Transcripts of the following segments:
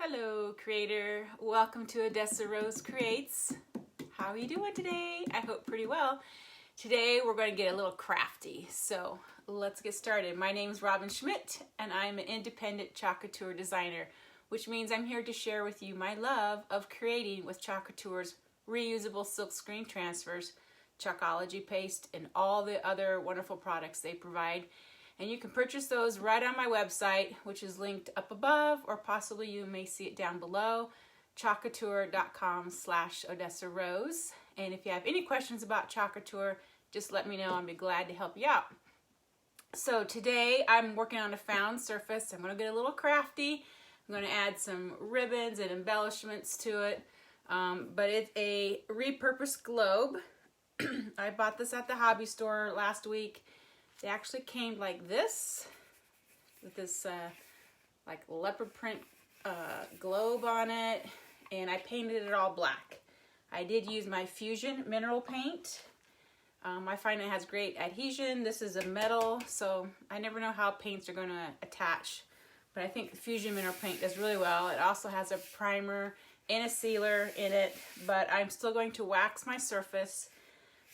Hello creator, welcome to Odessa Rose Creates. How are you doing today? I hope pretty well. Today we're going to get a little crafty, so let's get started. My name is Robin Schmidt and I'm an independent Couture designer, which means I'm here to share with you my love of creating with Couture's reusable silk screen transfers, Chalkology paste, and all the other wonderful products they provide. And you can purchase those right on my website, which is linked up above, or possibly you may see it down below, chalkcouture.com/Odessa Rose. And if you have any questions about Couture, just let me know. I'll be glad to help you out. So today I'm working on a found surface. I'm going to get a little crafty. I'm going to add some ribbons and embellishments to it. But it's a repurposed globe. I bought this at the hobby store last week. They actually came like this, with this like leopard print globe on it, and I painted it all black. I did use my Fusion mineral paint. I find it has great adhesion. This is a metal, so I never know how paints are going to attach, but I think the Fusion mineral paint does really well. It also has a primer and a sealer in it, but I'm still going to wax my surface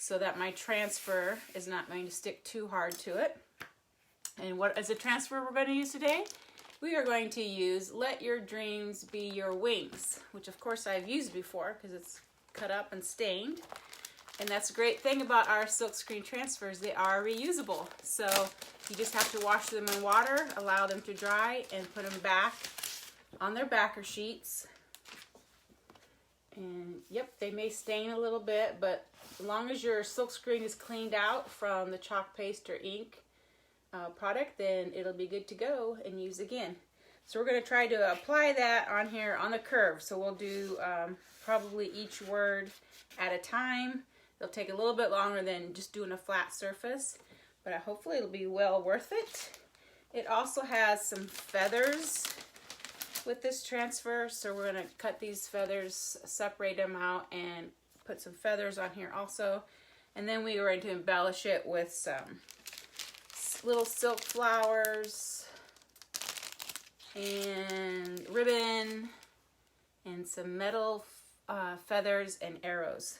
so that my transfer is not going to stick too hard to it. And what is the transfer we're going to use today? We are going to use Let Your Dreams Be Your Wings, which of course I've used before because it's cut up and stained. And that's a great thing about our silk screen transfers. They are reusable. So you just have to wash them in water, allow them to dry, and put them back on their backer sheets. And yep, they may stain a little bit, but as long as your silk screen is cleaned out from the chalk paste or ink product, then it'll be good to go and use again. So we're going to try to apply that on here on the curve. So we'll do probably each word at a time. It'll take a little bit longer than just doing a flat surface, but hopefully it'll be well worth it. It also has some feathers with this transfer, so we're going to cut these feathers, separate them out, and put some feathers on here also. And then we are going to embellish it with some little silk flowers and ribbon and some metal feathers and arrows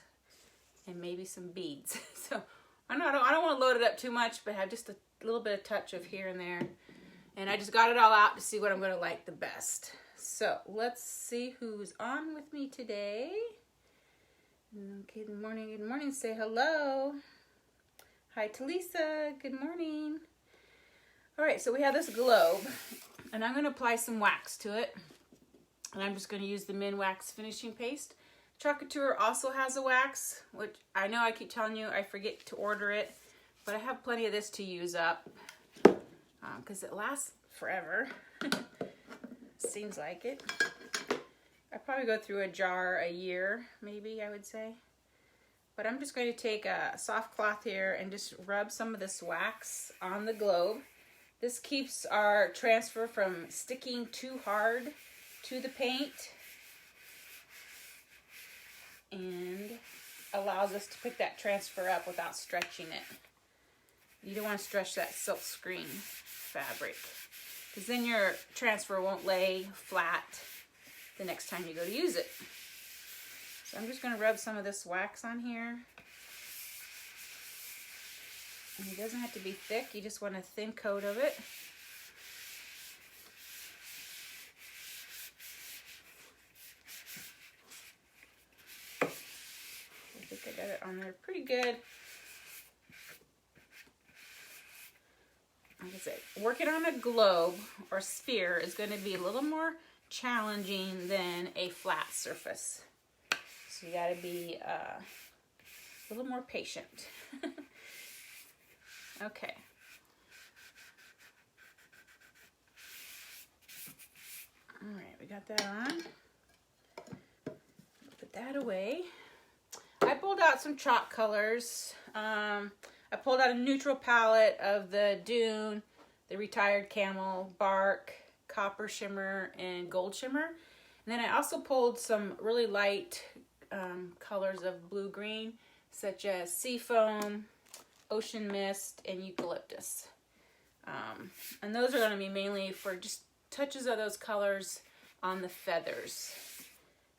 and maybe some beads. So I don't want to load it up too much, but have just a little bit of touch of here and there. And I just got it all out to see what I'm going to like the best. So let's see who's on with me today. Okay, good morning, say hello. Hi to Lisa, good morning. All right, so we have this globe, and I'm going to apply some wax to it. And I'm just going to use the Min Wax Finishing Paste. Couture also has a wax, which I know I keep telling you I forget to order it, but I have plenty of this to use up because it lasts forever. Seems like it. I probably go through a jar a year, maybe, I would say. But I'm just going to take a soft cloth here and just rub some of this wax on the globe. This keeps our transfer from sticking too hard to the paint and allows us to pick that transfer up without stretching it. You don't want to stretch that silk screen fabric, because then your transfer won't lay flat the next time you go to use it. So I'm just going to rub some of this wax on here. And it doesn't have to be thick, you just want a thin coat of it. I think I got it on there pretty good. Like I said, working on a globe or sphere is going to be a little more challenging than a flat surface. So you got to be a little more patient. Okay. All right, we got that on. Put that away. I pulled out some chalk colors. I pulled out a neutral palette of the Dune, the Retired Camel, Bark, Copper Shimmer, and Gold Shimmer. And then I also pulled some really light colors of blue-green, such as Seafoam, Ocean Mist, and Eucalyptus. And those are going to be mainly for just touches of those colors on the feathers.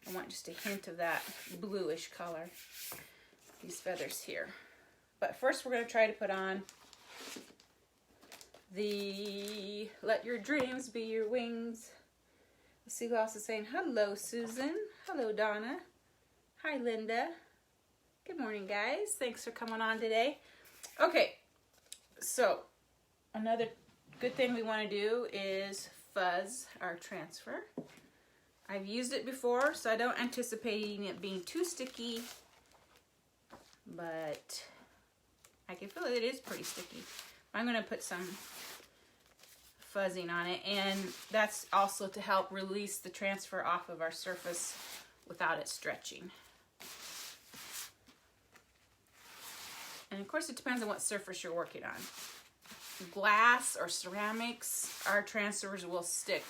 I want just a hint of that bluish color, these feathers here. But first we're going to try to put on the Let Your Dreams Be Your Wings. Let's see who else is saying hello, Susan. Hello, Donna. Hi, Linda. Good morning, guys. Thanks for coming on today. Okay, so another good thing we want to do is fuzz our transfer. I've used it before, so I don't anticipate it being too sticky, but I can feel it is pretty sticky. I'm going to put some fuzzing on it, and that's also to help release the transfer off of our surface without it stretching. And of course it depends on what surface you're working on. Glass or ceramics, our transfers will stick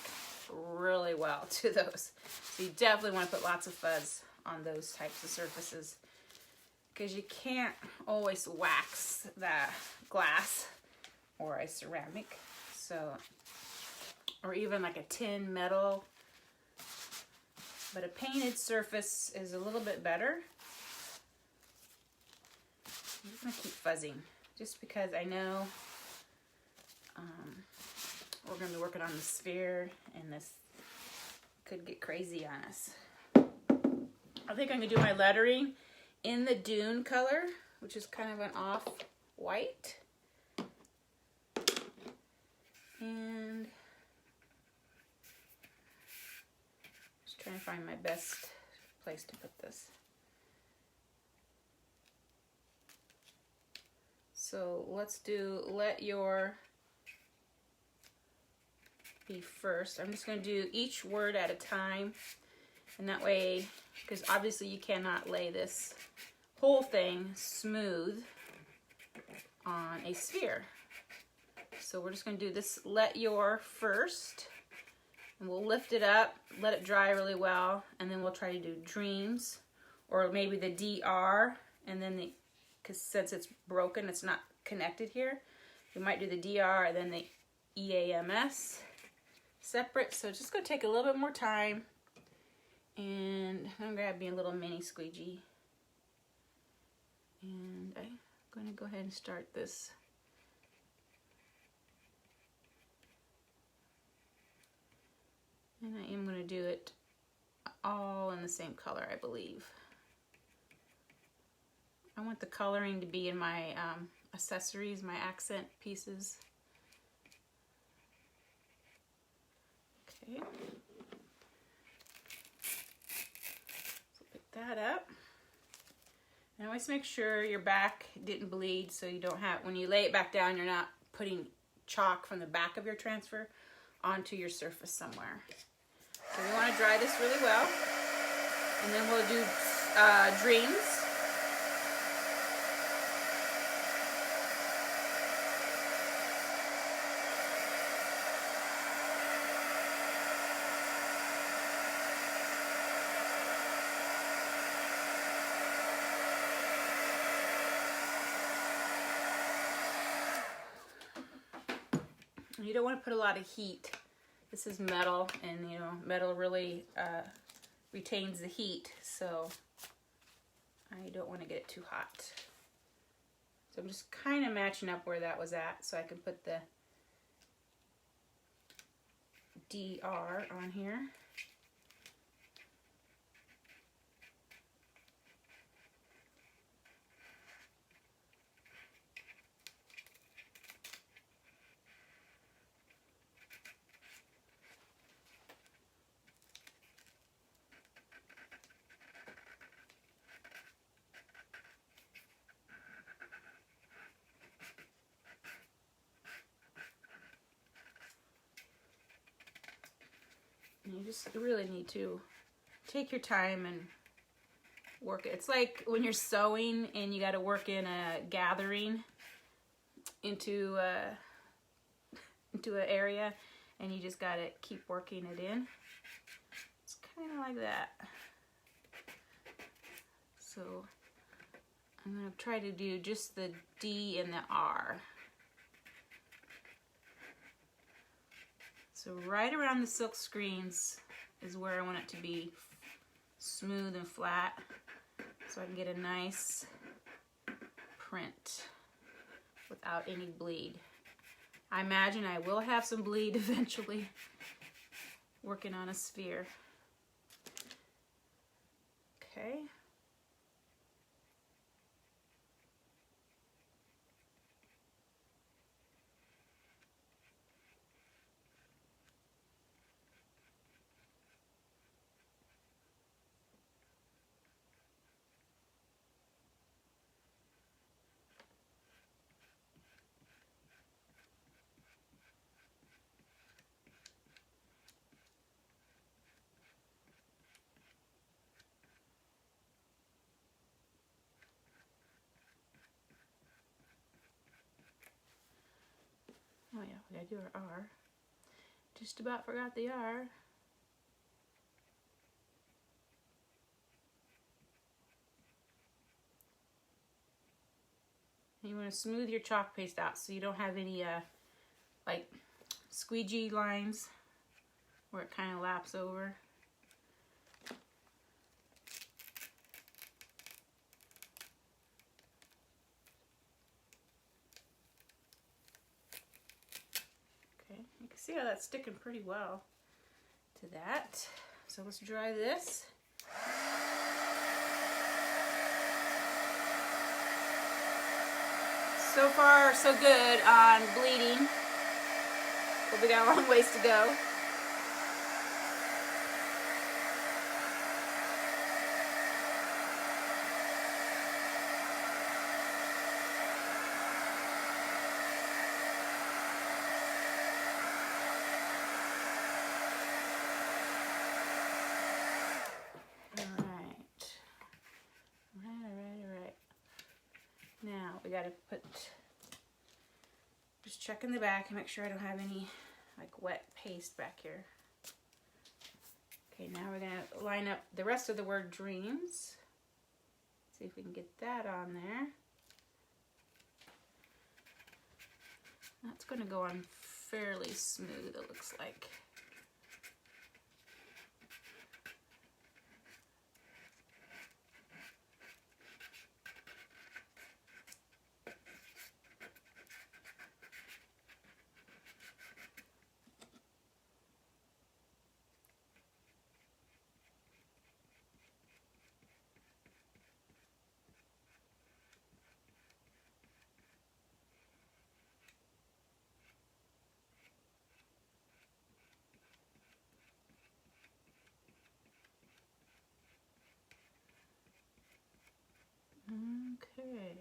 really well to those. So you definitely want to put lots of fuzz on those types of surfaces, because you can't always wax that glass or a ceramic. So, or even like a tin metal. But a painted surface is a little bit better. I'm just going to keep fuzzing just because I know we're going to be working on the sphere, and this could get crazy on us. I think I'm going to do my lettering in the dune color, which is kind of an off-white. And just trying to find my best place to put this. So let's do Let Your Be first. I'm just going to do each word at a time, and that way, because obviously you cannot lay this whole thing smooth on a sphere. So we're just going to do this Let Your first, and we'll lift it up, let it dry really well, and then we'll try to do Dreams, or maybe the DR, and then the, because since it's broken, it's not connected here, we might do the DR and then the EAMS separate. So it's just going to take a little bit more time, and I'm going to grab me a little mini squeegee, and I'm going to go ahead and start this. And I am going to do it all in the same color, I believe. I want the coloring to be in my accessories, my accent pieces. Okay. So pick that up. And always make sure your back didn't bleed, so you don't have, when you lay it back down, you're not putting chalk from the back of your transfer onto your surface somewhere. So we want to dry this really well, and then we'll do Dreams. You don't want to put a lot of heat. This is metal, and you know, metal really retains the heat, so I don't want to get it too hot. So I'm just kind of matching up where that was at, so I can put the DR on here. You just really need to take your time and work it. It's like when you're sewing and you got to work in a gathering into an area, and you just got to keep working it in. It's kind of like that. So I'm going to try to do just the D and the R. So right around the silk screens is where I want it to be smooth and flat, so I can get a nice print without any bleed. I imagine I will have some bleed eventually working on a sphere. Okay. Oh yeah, we gotta do our R. Just about forgot the R. And you want to smooth your chalk paste out so you don't have any like squeegee lines where it kind of laps over. Okay, you can see how that's sticking pretty well to that. So let's dry this. So far, so good on bleeding, but we got a long ways to go. Now we gotta put, just check in the back and make sure I don't have any like wet paste back here. Okay, now we're gonna line up the rest of the word dreams. See if we can get that on there. That's gonna go on fairly smooth, it looks like. Okay.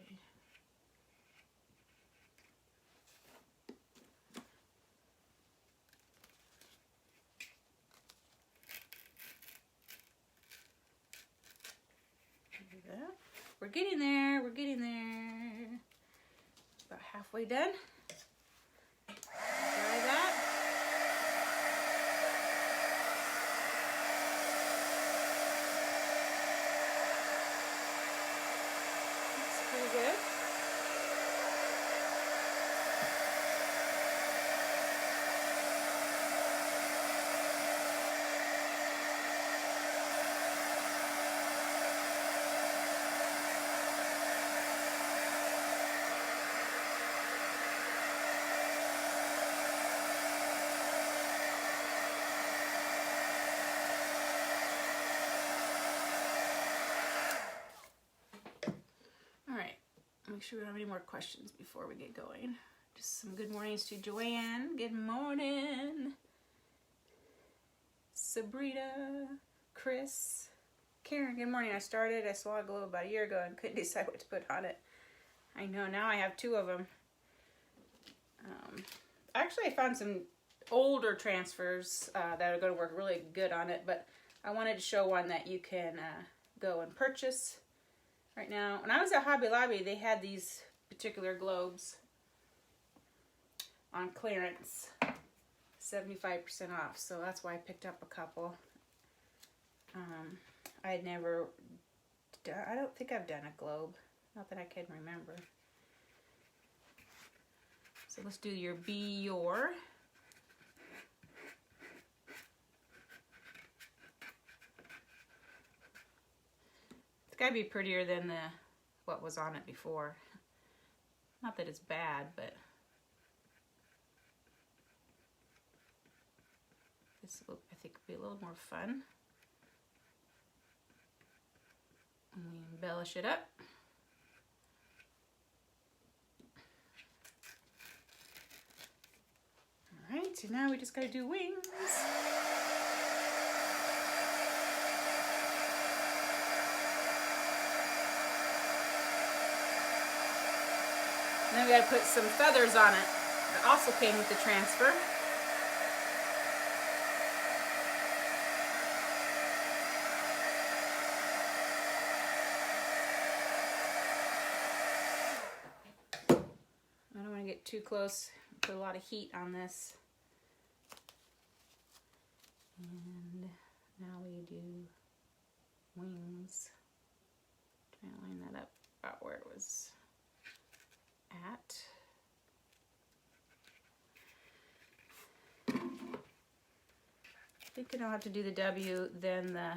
Do that. We're getting there, we're getting there. About halfway done. Dry that. That's pretty good. Make sure we don't have any more questions before we get going. Just some good mornings to Joanne. Good morning. Sabrina, Chris, Karen, good morning. I saw a globe about a year ago and couldn't decide what to put on it. I know, now I have two of them. Actually, I found some older transfers that are going to work really good on it, but I wanted to show one that you can go and purchase. Right now, when I was at Hobby Lobby, they had these particular globes on clearance, 75% off, so that's why I picked up a couple. I don't think I've done a globe, not that I can remember. So let's do your Be Your. gotta be prettier than what was on it before. Not that it's bad, but this will, I think, will be a little more fun. And we embellish it up. All right, so now we just gotta do wings. And then we gotta put some feathers on it that also came with the transfer. I don't want to get too close, put a lot of heat on this. And now we do wings. Try to line that up about where it was at. I think I'll have to do the W, then the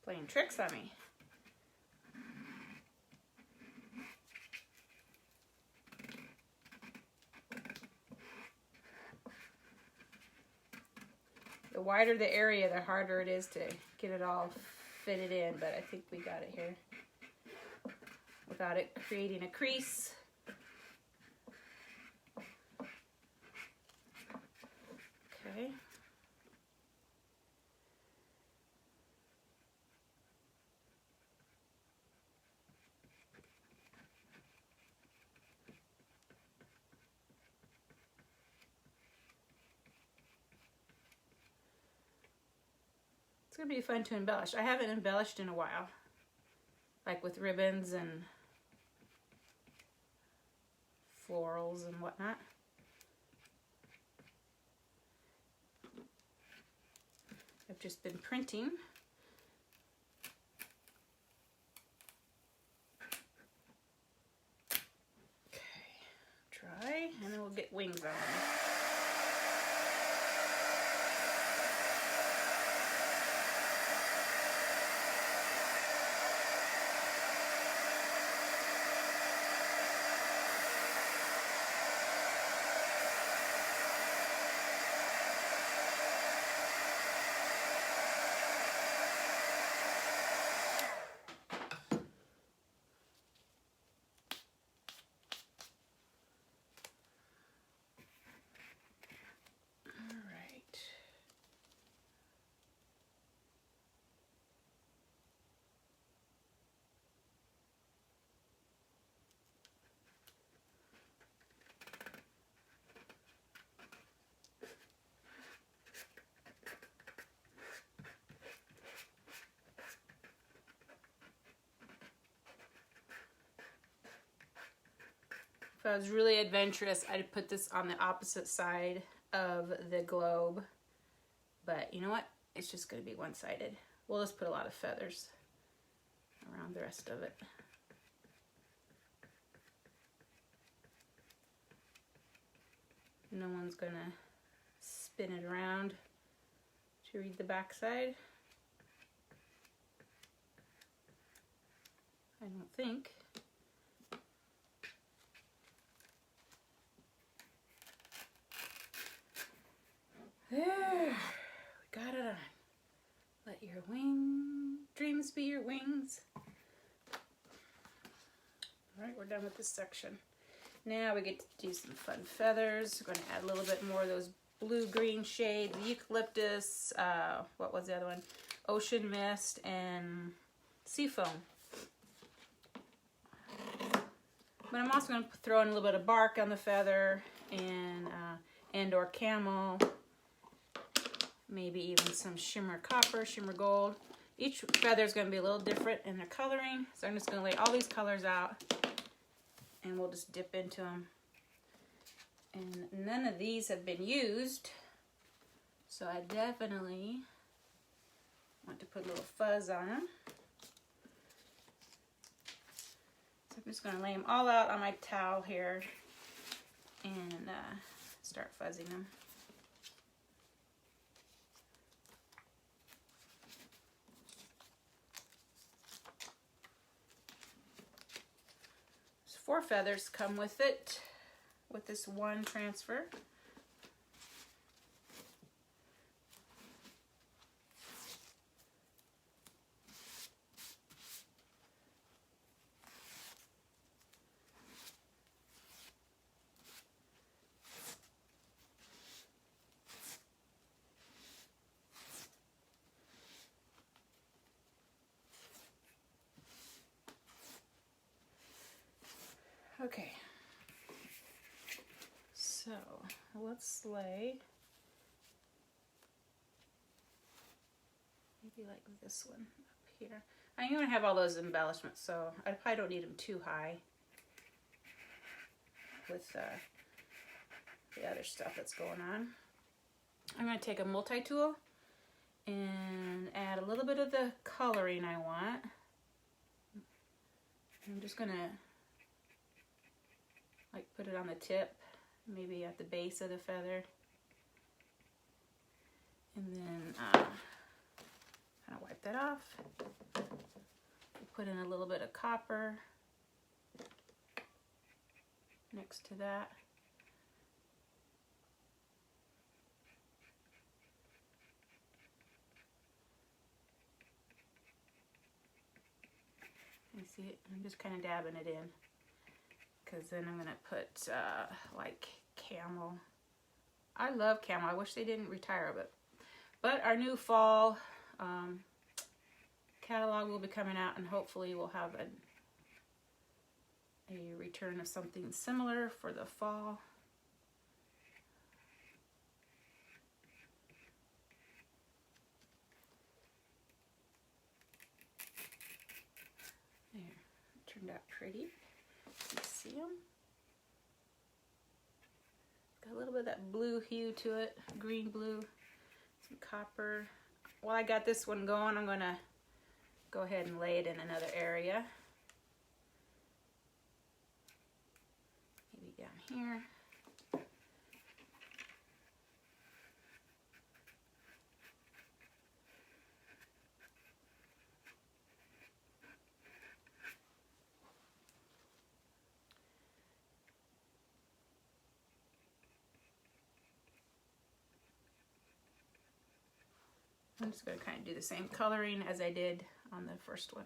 playing tricks on me. The wider the area, the harder it is to get it all fitted in, but I think we got it here without it creating a crease. Okay. It's going to be fun to embellish. I haven't embellished in a while, like with ribbons and florals and whatnot. I've just been printing. Okay, try, and then we'll get wings on them. If I was really adventurous, I'd put this on the opposite side of the globe. But you know what? It's just going to be one-sided. We'll just put a lot of feathers around the rest of it. No one's going to spin it around to read the back side. I don't think. There, we got it on. Let your dreams be your wings. All right, we're done with this section. Now we get to do some fun feathers. We're going to add a little bit more of those blue-green shades, the eucalyptus, what was the other one? Ocean mist and sea foam. But I'm also going to throw in a little bit of bark on the feather and or camel. Maybe even some shimmer copper, shimmer gold. Each feather is going to be a little different in their coloring. So I'm just going to lay all these colors out and we'll just dip into them. And none of these have been used, so I definitely want to put a little fuzz on them. So I'm just going to lay them all out on my towel here and start fuzzing them. There's 4 feathers come with it, with this one transfer. Okay, so let's lay maybe like this one up here. I'm going to have all those embellishments, so I probably don't need them too high with the other stuff that's going on. I'm going to take a multi-tool and add a little bit of the coloring I want. I'm just going to like put it on the tip, maybe at the base of the feather, and then kind of wipe that off. Put in a little bit of copper next to that. You see it? I'm just kind of dabbing it in, because then I'm going to put like camel. I love camel. I wish they didn't retire it. But our new fall catalog will be coming out, and hopefully we'll have a return of something similar for the fall. There, it turned out pretty. You see them? Got a little bit of that blue hue to it, green blue, some copper. While I got this one going, I'm going to go ahead and lay it in another area. Maybe down here. I'm just going to kind of do the same coloring as I did on the first one.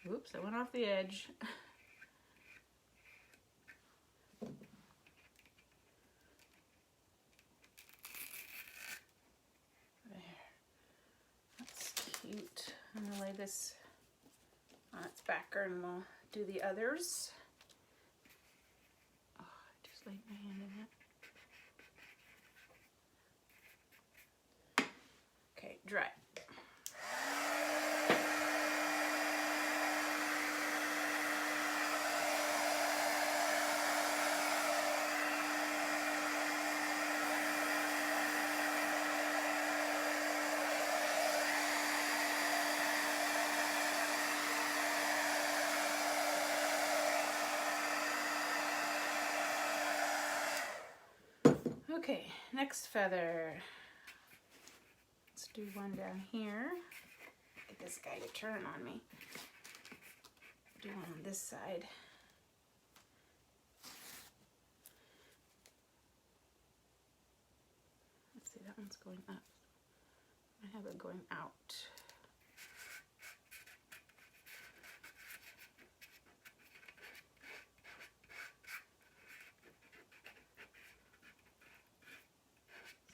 Oops, I went off the edge. I'm going to lay this on its backer and we'll do the others. Oh, I just laid my hand in it. Okay, dry. Okay, next feather. Let's do one down here. Get this guy to turn on me. Do one on this side. Let's see, that one's going up. I have it going out.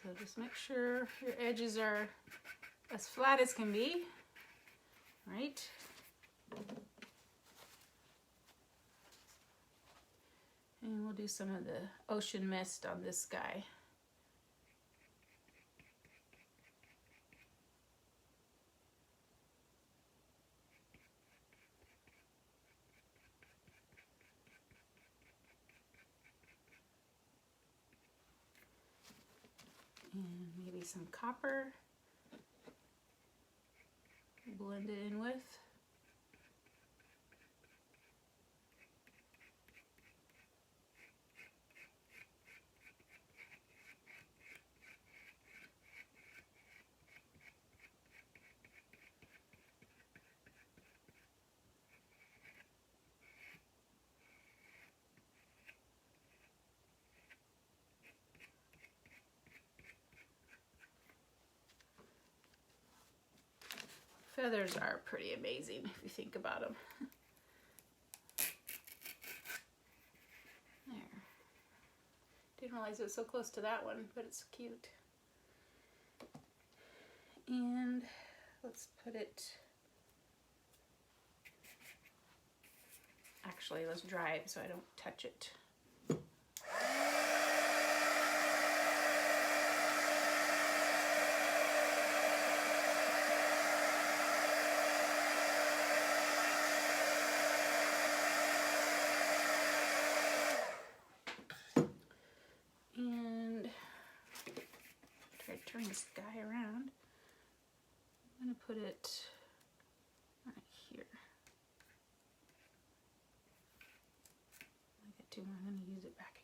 So just make sure your edges are as flat as can be, right? And we'll do some of the ocean mist on this guy. And maybe some copper. Blend it in with. Feathers are pretty amazing if you think about them. There. Didn't realize it was so close to that one, but it's cute. And let's put it, actually let's dry it so I don't touch it. Turn this guy around. I'm going to put it right here. I got two more. I'm going to use it back in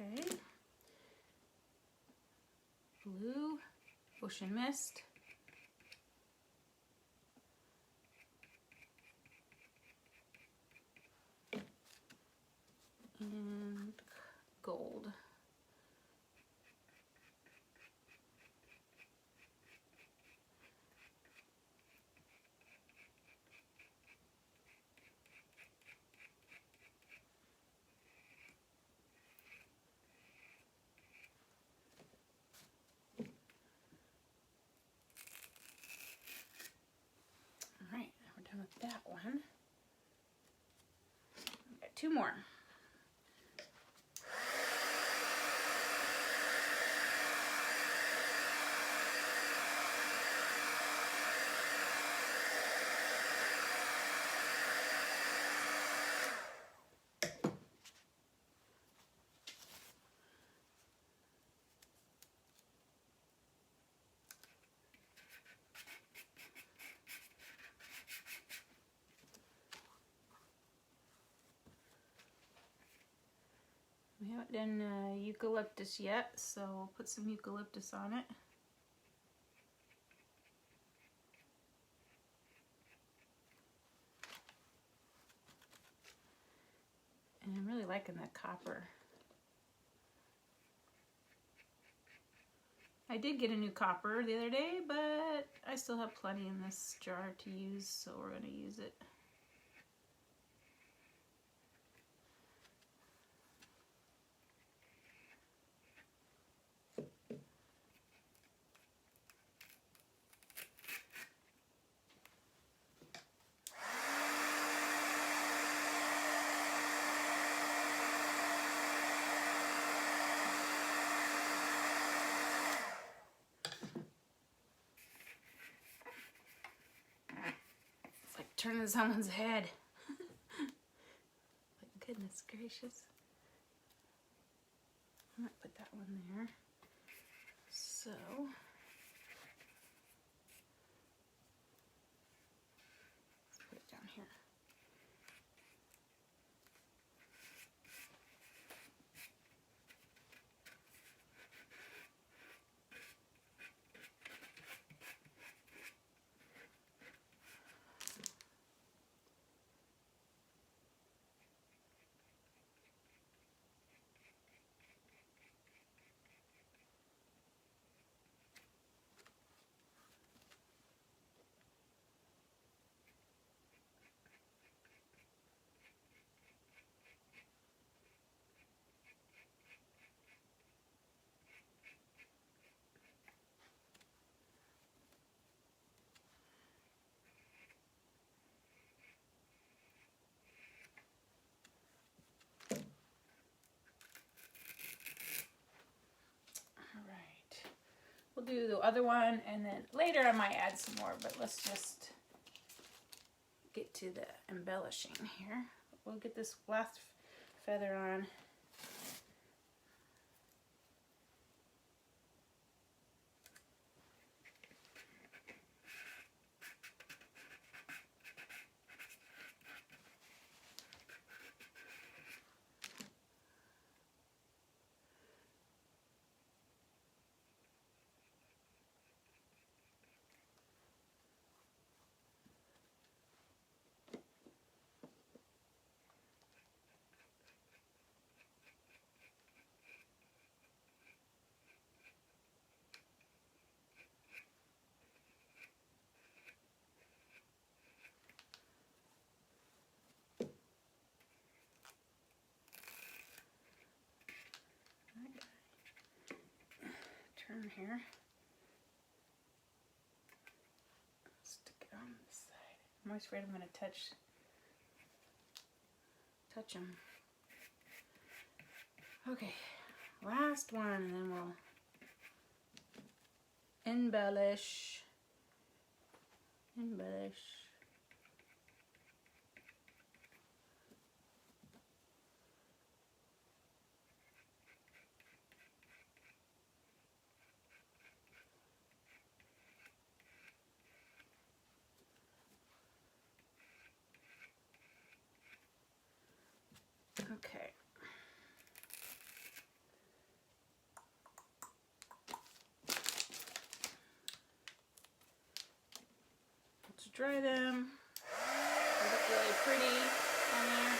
here. Okay. Blue, ocean mist. And gold. That one. I've got two more. We haven't done eucalyptus yet, so we'll put some eucalyptus on it. And I'm really liking that copper. I did get a new copper the other day, but I still have plenty in this jar to use, so we're going to use it. Turning someone's head. But goodness gracious. I might put that one there. So let's put it down here. do the other one, and then later I might add some more, but let's just get to the embellishing here. We'll get this last feather on. Turn here. Stick it on this side. I'm always afraid I'm going to touch them. Okay, last one, and then we'll embellish. Okay. Let's dry them. They look really pretty on there.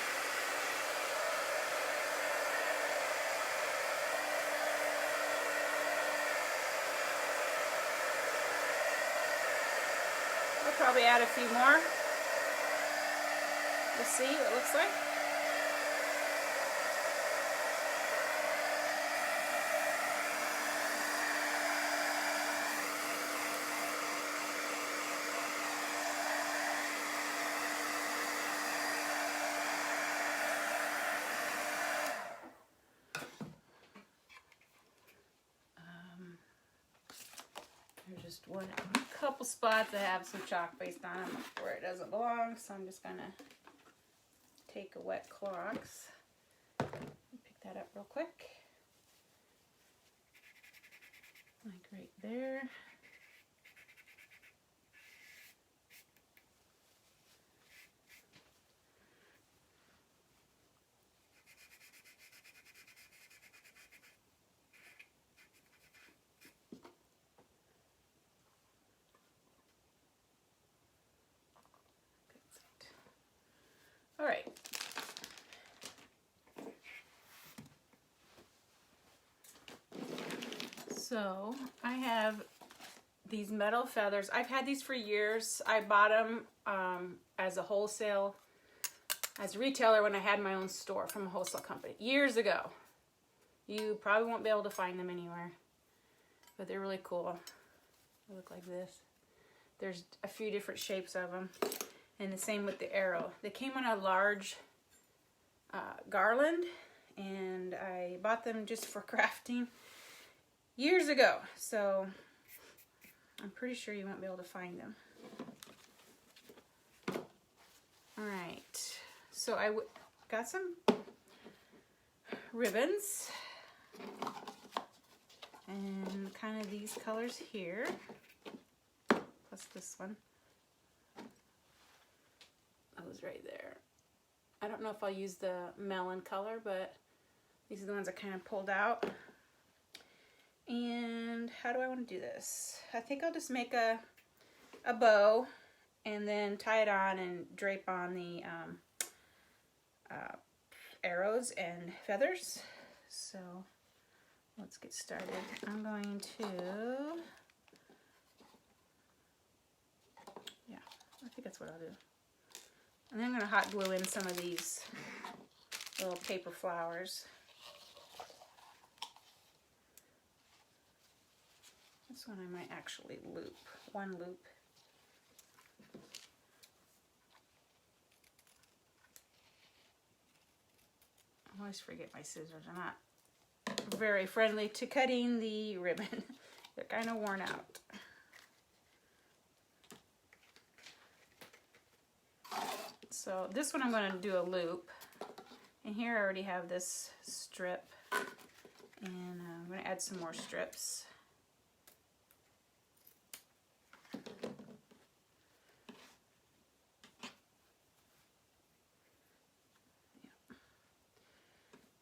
I'll probably add a few more. We'll see what it looks like. There's just couple spots that have some chalk paste on them where it doesn't belong, so I'm just gonna take a wet Clorox and pick that up real quick. Like right there. All right. So I have these metal feathers. I've had these for years. I bought them as a retailer when I had my own store from a wholesale company years ago. You probably won't be able to find them anywhere, but they're really cool. They look like this. There's a few different shapes of them. And the same with the arrow. They came on a large garland, and I bought them just for crafting years ago. So I'm pretty sure you won't be able to find them. All right. So I got some ribbons and kind of these colors here, plus this one. Those right there. I don't know if I'll use the melon color, but these are the ones I kind of pulled out. And how do I want to do this? I think I'll just make a bow and then tie it on and drape on the arrows and feathers. So let's get started. I'm going to, yeah, I think that's what I'll do. And then I'm going to hot glue in some of these little paper flowers. This one I might actually loop, one loop. I always forget my scissors are not very friendly to cutting the ribbon. They're kind of worn out. So this one I'm going to do a loop. And here I already have this strip. And I'm going to add some more strips.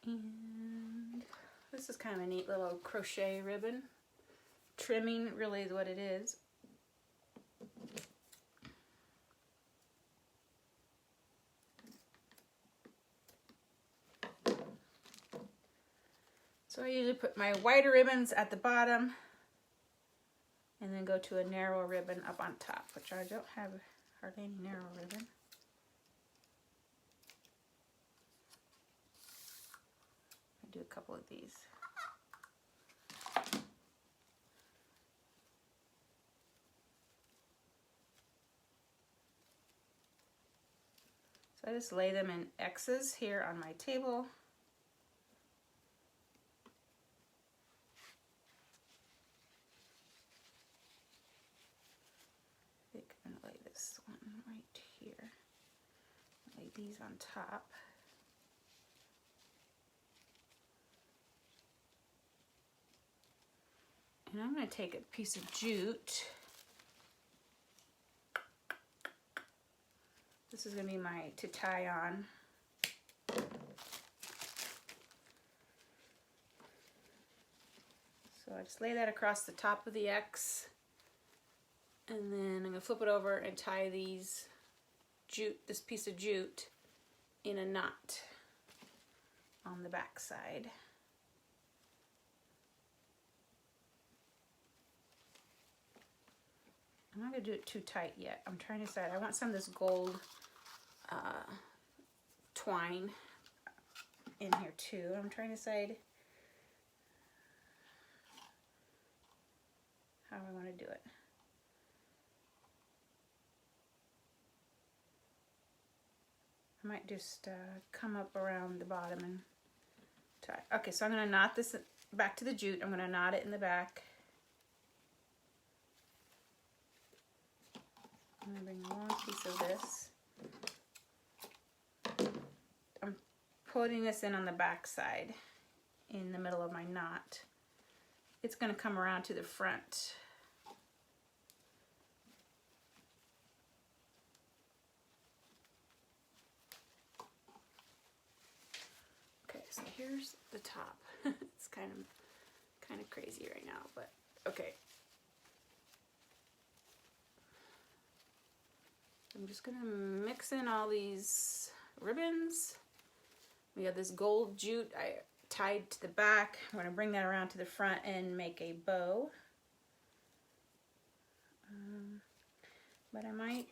And this is kind of a neat little crochet ribbon. Trimming really is what it is. So I usually put my wider ribbons at the bottom and then go to a narrow ribbon up on top, which I don't have hardly any narrow ribbon. I do a couple of these. So I just lay them in X's here on my table. I think I'm going to lay this one right here. Lay these on top. And I'm going to take a piece of jute. This is going to be my to tie on. So I just lay that across the top of the X. And then I'm going to flip it over and tie these this piece of jute in a knot on the back side. I'm not going to do it too tight yet. I'm trying to decide. I want some of this gold twine in here too. I'm trying to decide how I want to do it. I might just come up around the bottom and tie. Okay, so I'm going to knot this back to the jute. I'm going to knot it in the back. I'm going to bring a long piece of this. I'm putting this in on the back side in the middle of my knot. It's going to come around to the front. Okay, so here's the top. It's kind of crazy right now, but okay. I'm just gonna mix in all these ribbons. We have this gold jute I tied to the back. I'm gonna bring that around to the front and make a bow. But I'm gonna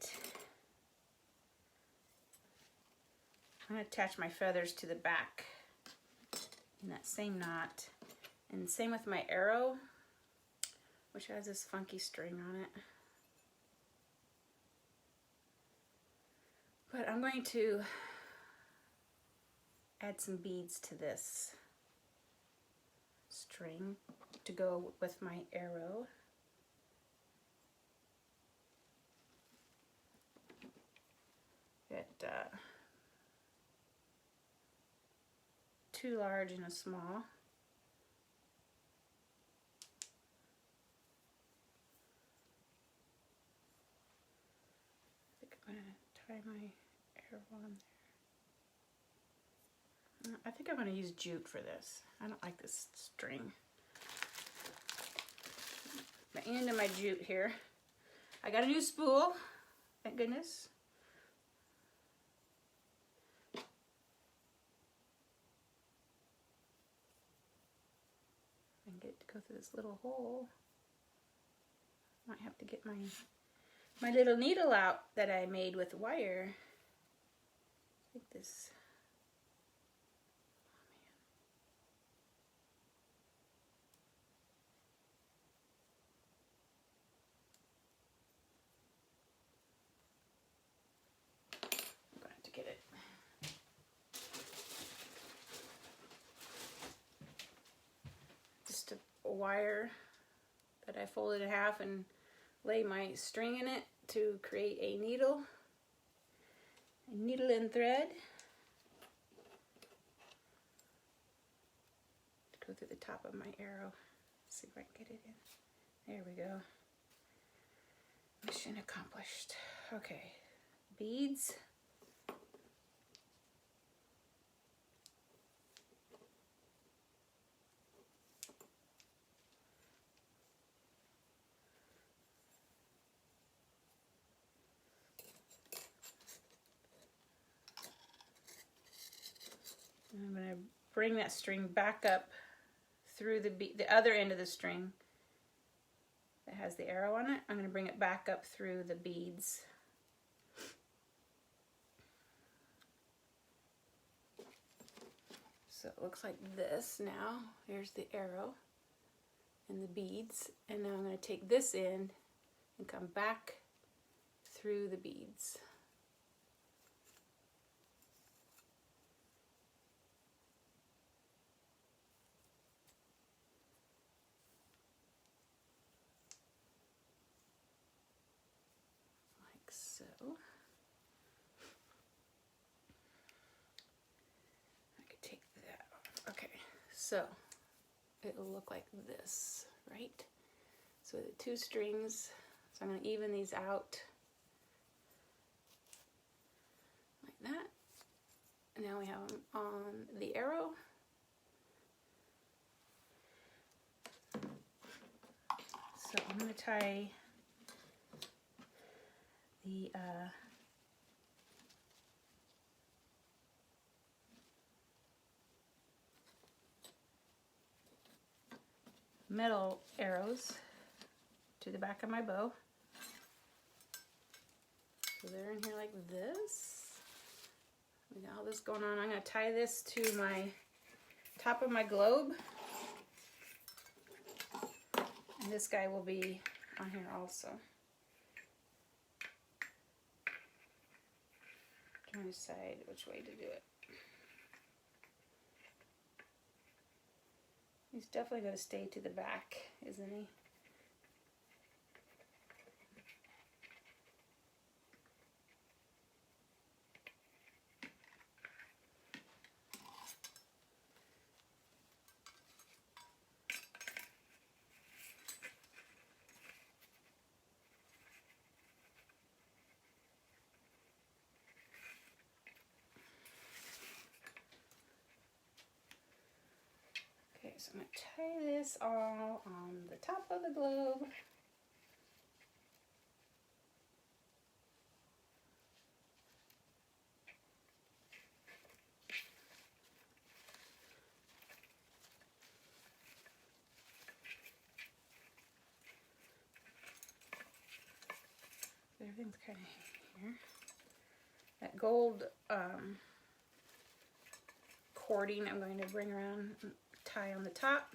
attach my feathers to the back in that same knot. And same with my arrow, which has this funky string on it. But I'm going to add some beads to this string to go with my arrow. Get two large and a small. I think I'm going to tie my arrow on there. I think I'm going to use jute for this. I don't like this string. The end of my jute here. I got a new spool, thank goodness. And get to go through this little hole. Might have to get my little needle out that I made with wire. I think this. I'm going to have to get it. Just a wire that I folded in half and lay my string in it to create a needle and thread. Go through the top of my arrow. Let's see if I can get it in. There we go. Mission accomplished. Okay, beads. I'm going to bring that string back up through the other end of the string that has the arrow on it. I'm going to bring it back up through the beads. So it looks like this now. Here's the arrow and the beads. And now I'm going to take this end and come back through the beads. So I could take that off. Okay, so it will look like this, right? So the two strings, so I'm going to even these out like that. And now we have them on the arrow. So I'm going to tie the metal arrows to the back of my bow. So they're in here like this. We got all this going on. I'm going to tie this to my top of my globe. And this guy will be on here also. Trying to decide which way to do it. He's definitely going to stay to the back, isn't he? So I'm going to tie this all on the top of the globe. Everything's kind of here. That gold cording I'm going to bring around and tie on the top.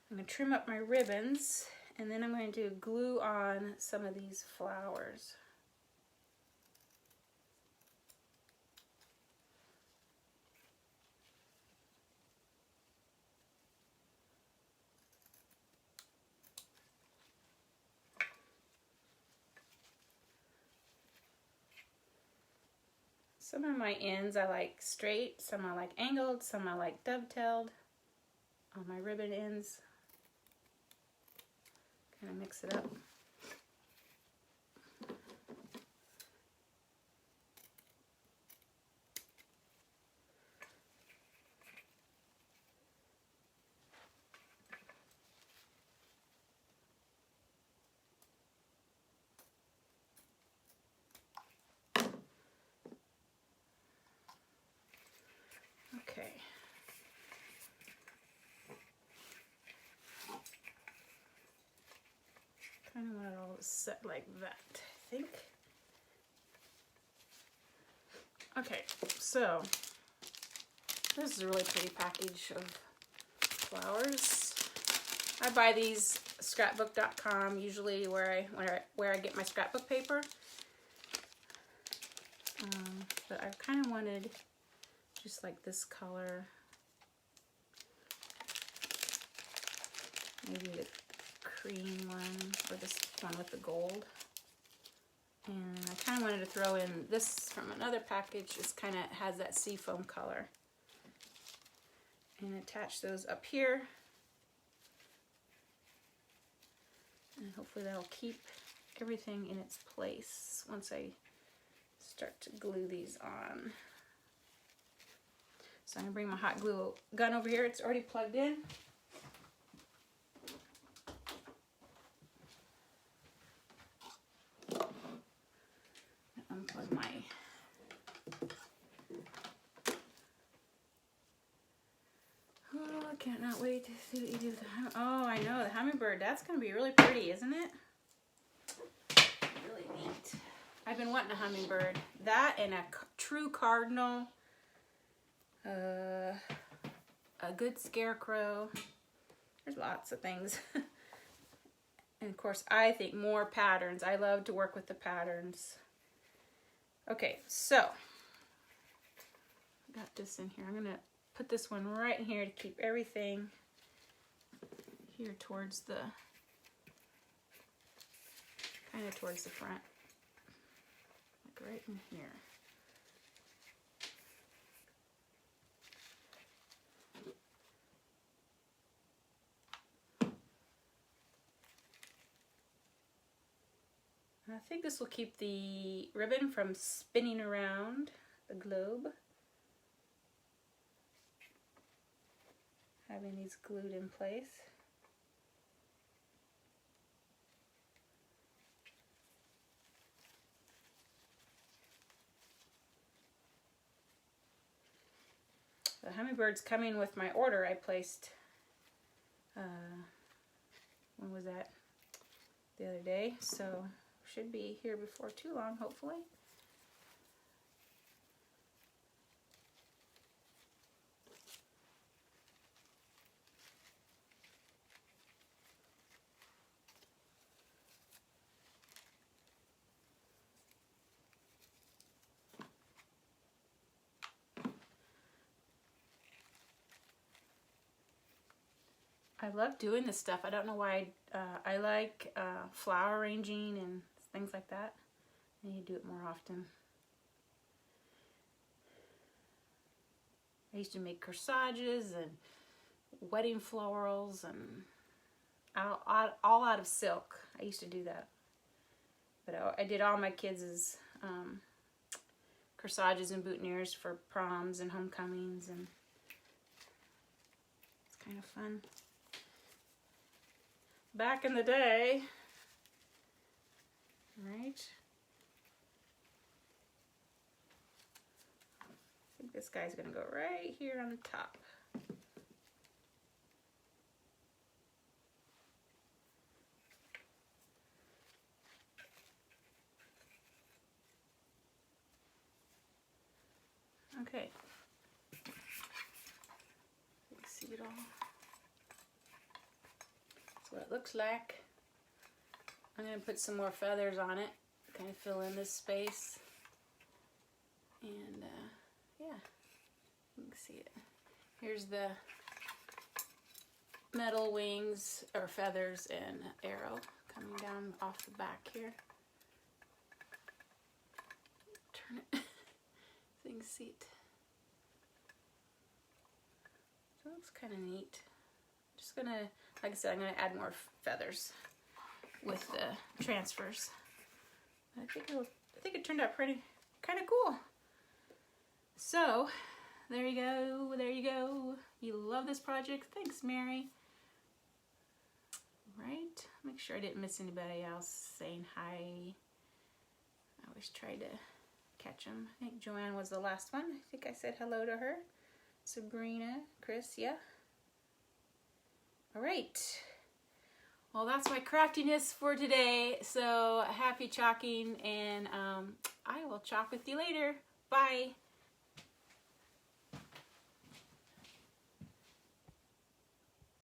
I'm going to trim up my ribbons, and then I'm going to glue on some of these flowers. Some of my ends I like straight, some I like angled, some I like dovetailed on my ribbon ends. Kind of mix it up. Okay. Kind of want it all set like that, I think. Okay, so this is a really pretty package of flowers. I buy these scrapbook.com, usually where I get my scrapbook paper. But I kind of wanted just like this color, maybe to cream one, or this one with the gold. And I kind of wanted to throw in this from another package. This kind of has that seafoam color. And attach those up here. And hopefully that'll keep everything in its place once I start to glue these on. So I'm going to bring my hot glue gun over here. It's already plugged in. Unplug my I cannot wait to see what you do with the oh, I know, the hummingbird. That's going to be really pretty, isn't it? Really neat. I've been wanting a hummingbird. That and a true cardinal. A good scarecrow. There's lots of things. And of course, I think more patterns. I love to work with the patterns. Okay, so I got this in here. I'm going to put this one right in here to keep everything here towards the, kind of towards the front. Like right in here. I think this will keep the ribbon from spinning around the globe. Having these glued in place. The hummingbird's coming with my order I placed, when was that? The other day, so should be here before too long, hopefully. I love doing this stuff. I don't know why. I like flower arranging and things like that. I need to do it more often. I used to make corsages and wedding florals and all out of silk. I used to do that. But I did all my kids' corsages and boutonnieres for proms and homecomings, and it's kind of fun. Back in the day, right? I think this guy's gonna go right here on the top. Okay. You can see it all. That's what it looks like. I'm going to put some more feathers on it, kind of fill in this space. And yeah, you can see it. Here's the metal wings or feathers and arrow coming down off the back here. Turn it so you can see it. So it looks kind of neat. Just gonna, like I said, I'm gonna add more feathers with the transfers. I think it turned out pretty, kind of cool. So there you go, there you go. You love this project? Thanks, Mary. Right, make sure I didn't miss anybody else saying hi. I always try to catch them. I think Joanne was the last one. I think I said hello to her. Sabrina, Chris, yeah. All right. Well, that's my craftiness for today. So happy chalking, and I will chalk with you later. Bye.